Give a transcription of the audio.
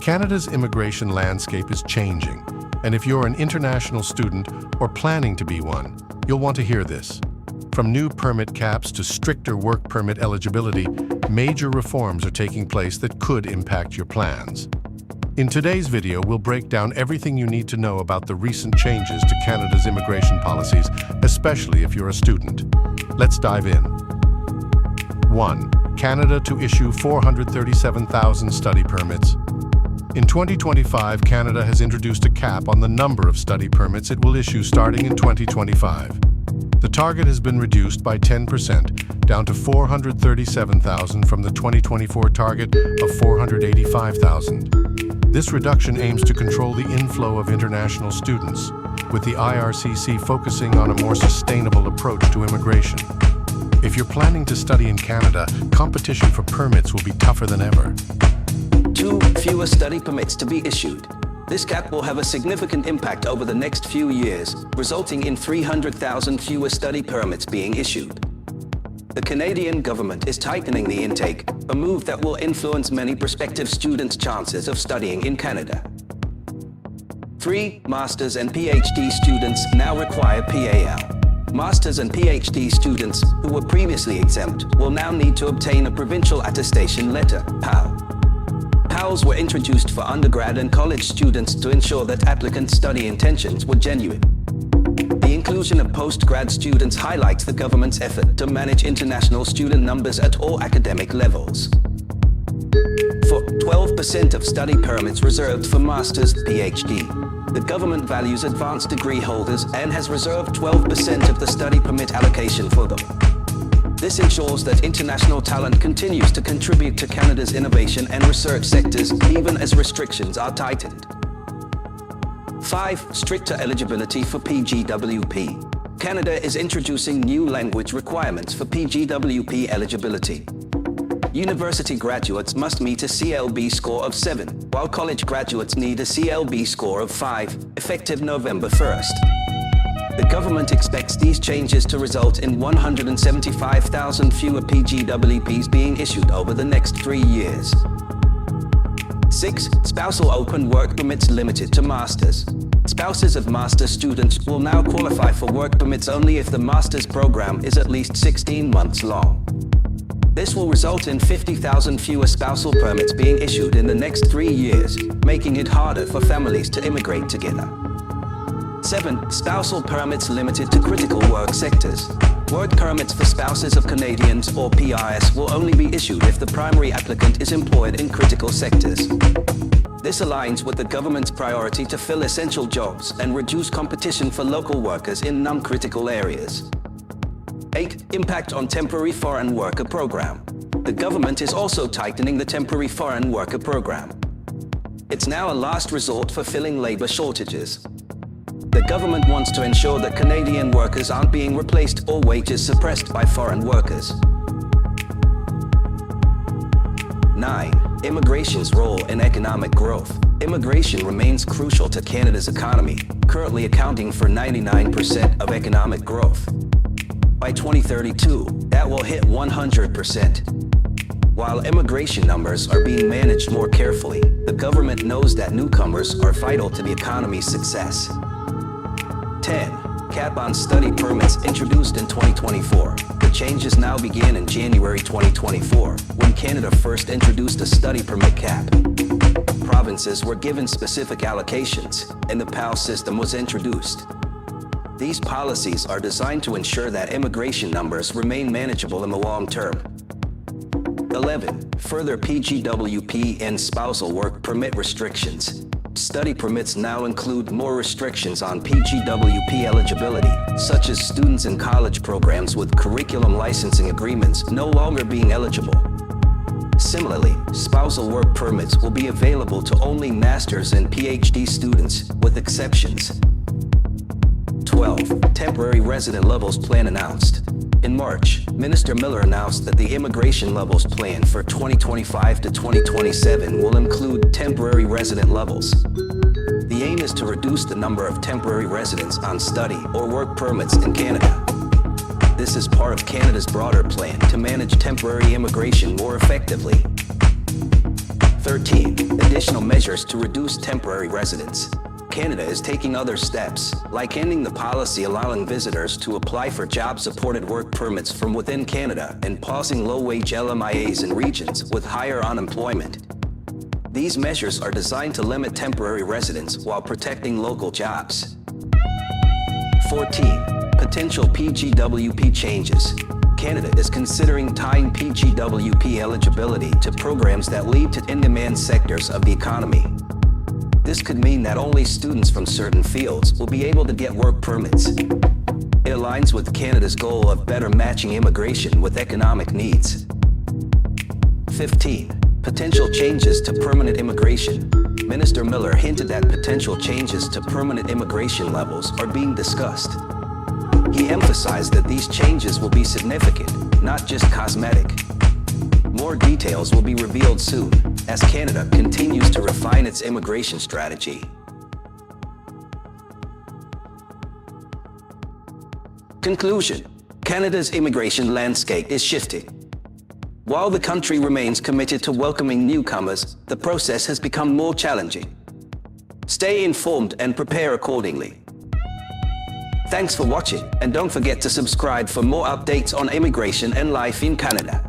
Canada's immigration landscape is changing, and if you're an international student or planning to be one, you'll want to hear this. From new permit caps to stricter work permit eligibility, major reforms are taking place that could impact your plans. In today's video, we'll break down everything you need to know about the recent changes to Canada's immigration policies, especially if you're a student. Let's dive in. 1. Canada to issue 437,000 study permits. In 2025, Canada has introduced a cap on the number of study permits it will issue starting in 2025. The target has been reduced by 10%, down to 437,000 from the 2024 target of 485,000. This reduction aims to control the inflow of international students, with the IRCC focusing on a more sustainable approach to immigration. If you're planning to study in Canada, competition for permits will be tougher than ever. 2. Fewer study permits to be issued. This cap will have a significant impact over the next few years, resulting in 300,000 fewer study permits being issued. The Canadian government is tightening the intake, a move that will influence many prospective students' chances of studying in Canada. 3. Masters and PhD students now require PAL. Masters and PhD students who were previously exempt will now need to obtain a provincial attestation letter, PAL. PALs were introduced for undergrad and college students to ensure that applicants' study intentions were genuine. The inclusion of postgrad students highlights the government's effort to manage international student numbers at all academic levels. For 12% of study permits reserved for Masters, PhD, the government values advanced degree holders and has reserved 12% of the study permit allocation for them. This ensures that international talent continues to contribute to Canada's innovation and research sectors, even as restrictions are tightened. 5. Stricter eligibility for PGWP. Canada is introducing new language requirements for PGWP eligibility. University graduates must meet a CLB score of 7, while college graduates need a CLB score of 5, effective November 1st. The government expects these changes to result in 175,000 fewer PGWPs being issued over the next 3 years. 6. Spousal open work permits limited to masters. Spouses of master students will now qualify for work permits only if the master's program is at least 16 months long. This will result in 50,000 fewer spousal permits being issued in the next 3 years, making it harder for families to immigrate together. 7. Spousal permits limited to critical work sectors. Work permits for spouses of Canadians or PRs will only be issued if the primary applicant is employed in critical sectors. This aligns with the government's priority to fill essential jobs and reduce competition for local workers in non-critical areas. 8. Impact on temporary foreign worker program. The government is also tightening the temporary foreign worker program. It's now a last resort for filling labor shortages. The government wants to ensure that Canadian workers aren't being replaced or wages suppressed by foreign workers. 9. Immigration's role in economic growth. Immigration remains crucial to Canada's economy, currently accounting for 99% of economic growth. By 2032, that will hit 100%. While immigration numbers are being managed more carefully, the government knows that newcomers are vital to the economy's success. 10. Cap on study permits introduced in 2024. The changes now begin in January 2024, when Canada first introduced a study permit cap. Provinces were given specific allocations, and the PAL system was introduced. These policies are designed to ensure that immigration numbers remain manageable in the long term. 11. Further PGWP and spousal work permit restrictions. Study permits now include more restrictions on PGWP eligibility, such as students in college programs with curriculum licensing agreements no longer being eligible. Similarly, spousal work permits will be available to only masters and PhD students, with exceptions. 12. Temporary resident levels plan announced. In March, Minister Miller announced that the immigration levels plan for 2025 to 2027 will include temporary resident levels. The aim is to reduce the number of temporary residents on study or work permits in Canada. This is part of Canada's broader plan to manage temporary immigration more effectively. 13. Additional measures to reduce temporary residence. Canada is taking other steps, like ending the policy allowing visitors to apply for job-supported work permits from within Canada and pausing low-wage LMIAs in regions with higher unemployment. These measures are designed to limit temporary residence while protecting local jobs. 14. Potential PGWP changes. Canada is considering tying PGWP eligibility to programs that lead to in-demand sectors of the economy. This could mean that only students from certain fields will be able to get work permits. It aligns with Canada's goal of better matching immigration with economic needs. 15. Potential changes to permanent immigration. Minister Miller hinted that potential changes to permanent immigration levels are being discussed. He emphasized that these changes will be significant, not just cosmetic. More details will be revealed soon, as Canada continues to refine its immigration strategy. Conclusion: Canada's immigration landscape is shifting. While the country remains committed to welcoming newcomers, the process has become more challenging. Stay informed and prepare accordingly. Thanks for watching, and don't forget to subscribe for more updates on immigration and life in Canada.